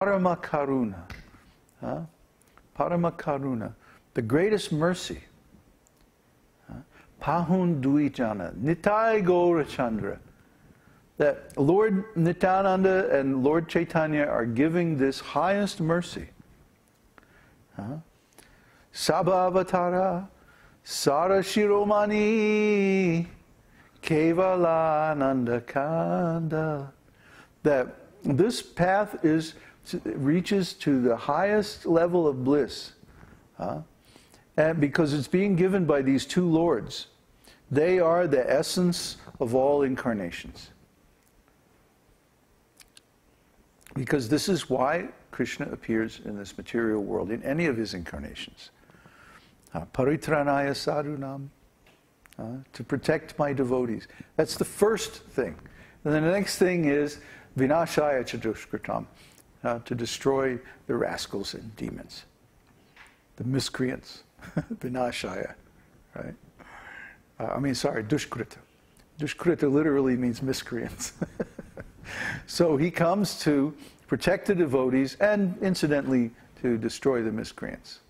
Parama Karuna. Parama Karuna. The greatest mercy. Pahun Duijana. Nitai Gaura Chandra. That Lord Nityananda and Lord Chaitanya are giving this highest mercy. Sabhavatara Sara Shiromani Kevalananda Kanda. That this path reaches to the highest level of bliss. And because it's being given by these two lords. They are the essence of all incarnations. Because this is why Krishna appears in this material world, in any of his incarnations. Paritranaya sadhunam, to protect my devotees. That's the first thing. And then the next thing is vinashaya chadushkritam, to destroy the rascals and demons, the miscreants. Vinashaya, right? Dushkrita. Dushkrita literally means miscreants. So he comes to protect the devotees and, incidentally, to destroy the miscreants.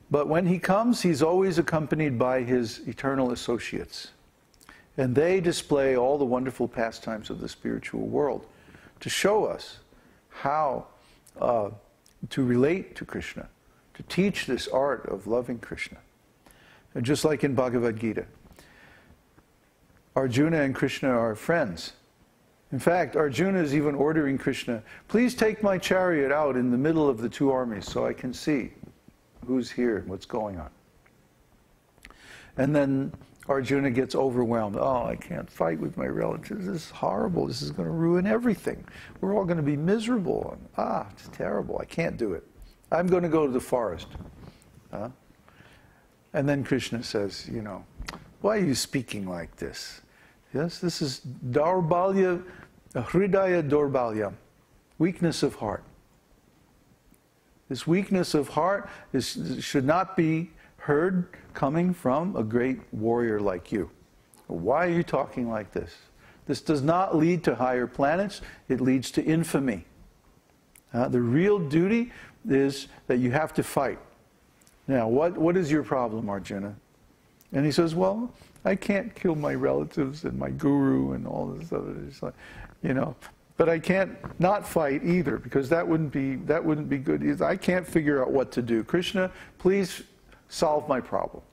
But when he comes, he's always accompanied by his eternal associates. And they display all the wonderful pastimes of the spiritual world to show us how to relate to Krishna, to teach this art of loving Krishna. And just like in Bhagavad-gītā, Arjuna and Krishna are friends. In fact, Arjuna is even ordering Krishna, please take my chariot out in the middle of the two armies so I can see who's here and what's going on. And then Arjuna gets overwhelmed. Oh, I can't fight with my relatives. This is horrible. This is going to ruin everything. We're all going to be miserable. It's terrible. I can't do it. I'm going to go to the forest. And then Krishna says, why are you speaking like this? Yes, this is Daurbalya, Hridaya Daurbalya, weakness of heart. This weakness of heart should not be heard coming from a great warrior like you. Why are you talking like this? This does not lead to higher planets, it leads to infamy. The real duty is that you have to fight. Now, what is your problem, Arjuna? And he says, well, I can't kill my relatives and my guru and all this other, but I can't not fight either, because that wouldn't be good either. I can't figure out what to do. Krishna, please solve my problem.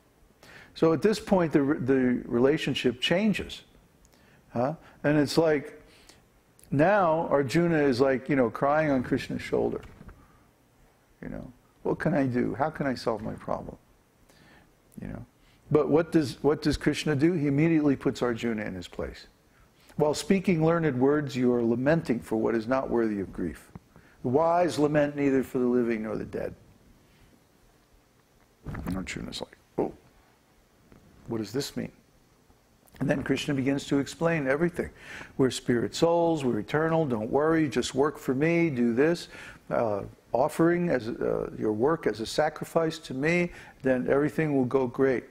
So at this point, the relationship changes. And it's like, now Arjuna is like, crying on Krishna's shoulder. What can I do? How can I solve my problem? But what does Krishna do? He immediately puts Arjuna in his place. While speaking learned words, you are lamenting for what is not worthy of grief. The wise lament neither for the living nor the dead. And Arjuna's like, oh, what does this mean? And then Krishna begins to explain everything. We're spirit souls, we're eternal, don't worry, just work for me, do this. Offering as your work as a sacrifice to me, then everything will go great.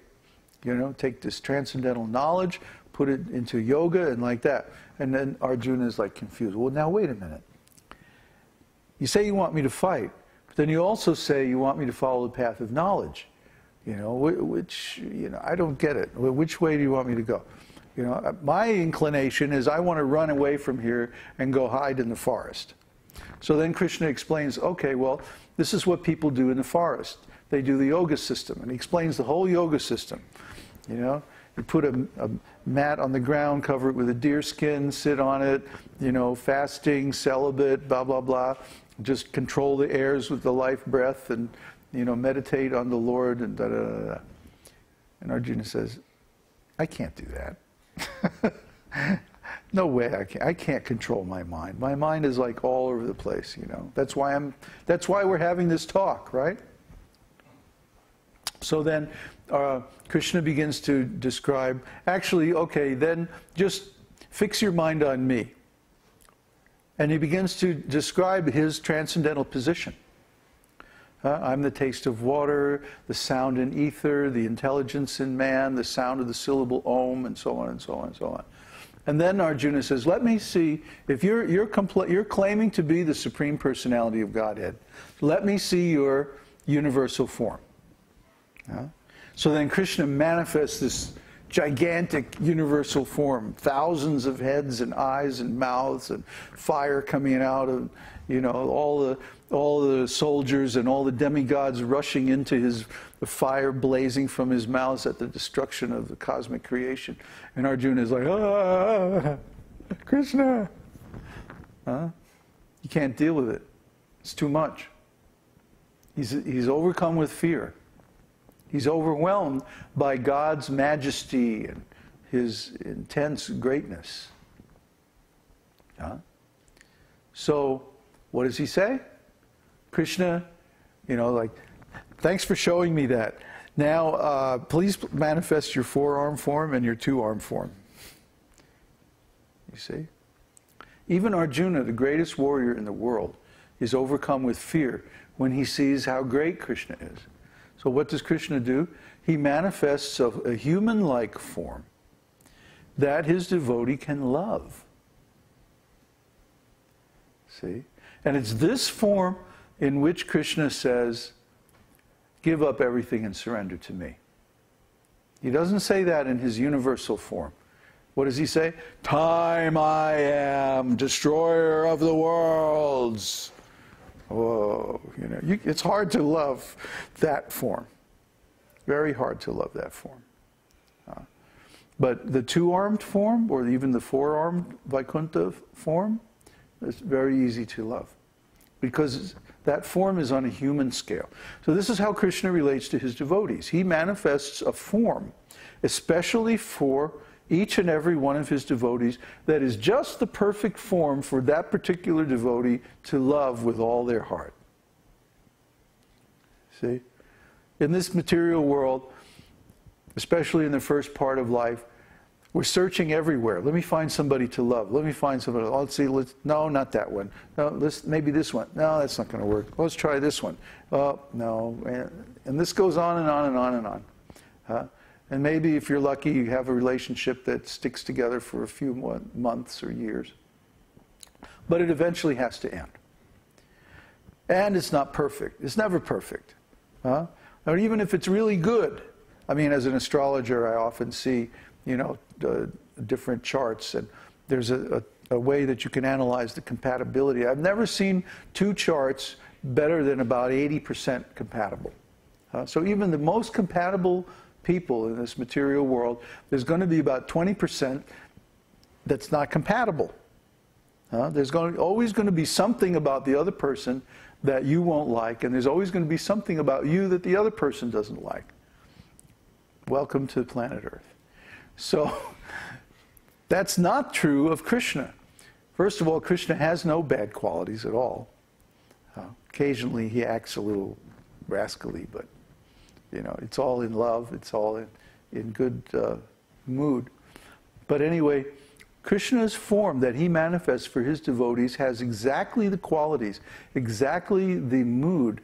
Take this transcendental knowledge, put it into yoga and like that. And then Arjuna is like confused. Well, now wait a minute. You say you want me to fight, but then you also say you want me to follow the path of knowledge. Which I don't get it. Which way do you want me to go? My inclination is I want to run away from here and go hide in the forest. So then Krishna explains, okay, well, this is what people do in the forest. They do the yoga system, and he explains the whole yoga system. You put a mat on the ground, cover it with a deer skin, sit on it, fasting, celibate, blah, blah, blah. Just control the airs with the life breath and, meditate on the Lord and da, da, da, da. And Arjuna says, I can't do that. No way, I can't control my mind. My mind is like all over the place, That's why we're having this talk, right? So then Krishna begins to describe, actually, okay, then just fix your mind on me. And he begins to describe his transcendental position. I'm the taste of water, the sound in ether, the intelligence in man, the sound of the syllable Om, and so on and so on and so on. And then Arjuna says, let me see, if you're claiming to be the Supreme Personality of Godhead, let me see your universal form. So then Krishna manifests this gigantic universal form, thousands of heads and eyes and mouths and fire coming out of, all the soldiers and all the demigods rushing into the fire blazing from his mouth at the destruction of the cosmic creation. And Arjuna is like, ah, Krishna. You can't deal with it. It's too much. He's overcome with fear. He's overwhelmed by God's majesty and his intense greatness. So, what does he say? Krishna, thanks for showing me that. Now, please manifest your four-arm form and your two-arm form. You see? Even Arjuna, the greatest warrior in the world, is overcome with fear when he sees how great Krishna is. So what does Krishna do? He manifests a human-like form that his devotee can love. See? And it's this form in which Krishna says, give up everything and surrender to me. He doesn't say that in his universal form. What does he say? Time I am, destroyer of the worlds. Whoa, it's hard to love that form. Very hard to love that form. But the two-armed form, or even the four-armed Vaikuntha form, is very easy to love. Because that form is on a human scale. So this is how Krishna relates to his devotees. He manifests a form, especially for each and every one of his devotees, that is just the perfect form for that particular devotee to love with all their heart. See? In this material world, especially in the first part of life, we're searching everywhere. Let me find somebody to love. Let me find somebody. Let's see. No, not that one. No, maybe this one. No, that's not going to work. Let's try this one. Oh, no. And this goes on and on and on and on. And maybe if you're lucky, you have a relationship that sticks together for a few months or years. But it eventually has to end. And it's not perfect. It's never perfect. Or even if it's really good. I mean, as an astrologer, I often see, different charts. And there's a way that you can analyze the compatibility. I've never seen two charts better than about 80% compatible. So even the most compatible people in this material world, there's going to be about 20% that's not compatible. There's always going to be something about the other person that you won't like, and there's always going to be something about you that the other person doesn't like. Welcome to planet Earth. So that's not true of Krishna. First of all, Krishna has no bad qualities at all. Occasionally he acts a little rascally, but it's all in love, it's all in good mood. But anyway, Krishna's form that he manifests for his devotees has exactly the qualities, exactly the mood,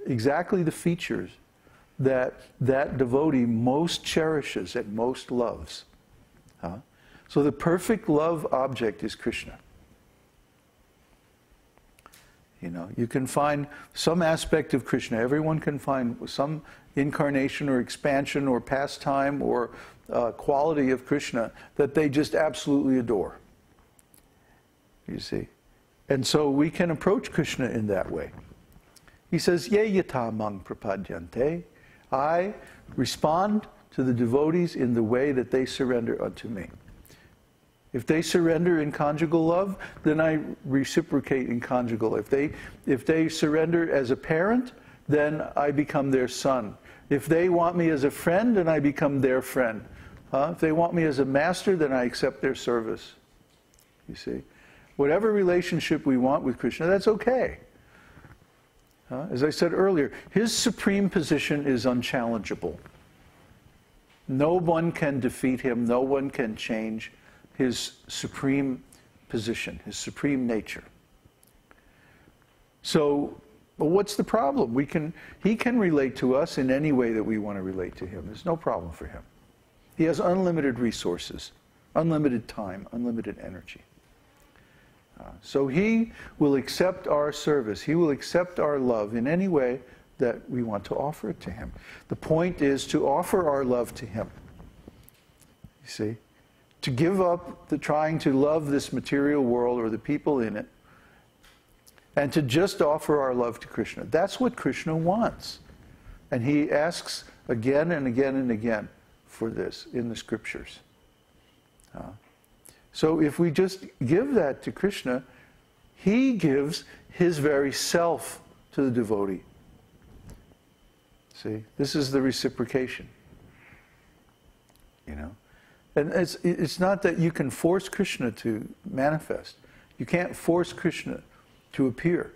exactly the features that devotee most cherishes and most loves. So the perfect love object is Krishna. You can find some aspect of Krishna. Everyone can find some incarnation or expansion or pastime or quality of Krishna that they just absolutely adore. You see? And so we can approach Krishna in that way. He says, Ye yata mang prapadyante. I respond to the devotees in the way that they surrender unto me. If they surrender in conjugal love, then I reciprocate in conjugal. If they surrender as a parent, then I become their son. If they want me as a friend, then I become their friend. If they want me as a master, then I accept their service. You see? Whatever relationship we want with Krishna, that's okay. As I said earlier, his supreme position is unchallengeable. No one can defeat him. No one can change his supreme position, his supreme nature. So, well, what's the problem? He can relate to us in any way that we want to relate to him. There's no problem for him. He has unlimited resources. unlimited time, unlimited energy. So he will accept our service. He will accept our love in any way that we want to offer it to him. The point is to offer our love to him. You see? To give up the trying to love this material world or the people in it, and to just offer our love to Krishna. That's what Krishna wants. And he asks again and again and again for this in the scriptures. So if we just give that to Krishna, he gives his very self to the devotee. See, this is the reciprocation. You know? And it's not that you can force Krishna to manifest. You can't force Krishna to appear.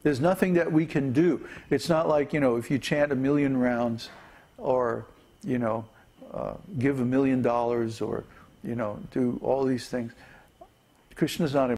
There's nothing that we can do. It's not like, you know, if you chant 1,000,000 rounds or, you know, give $1 million or, you know, do all these things. Krishna's not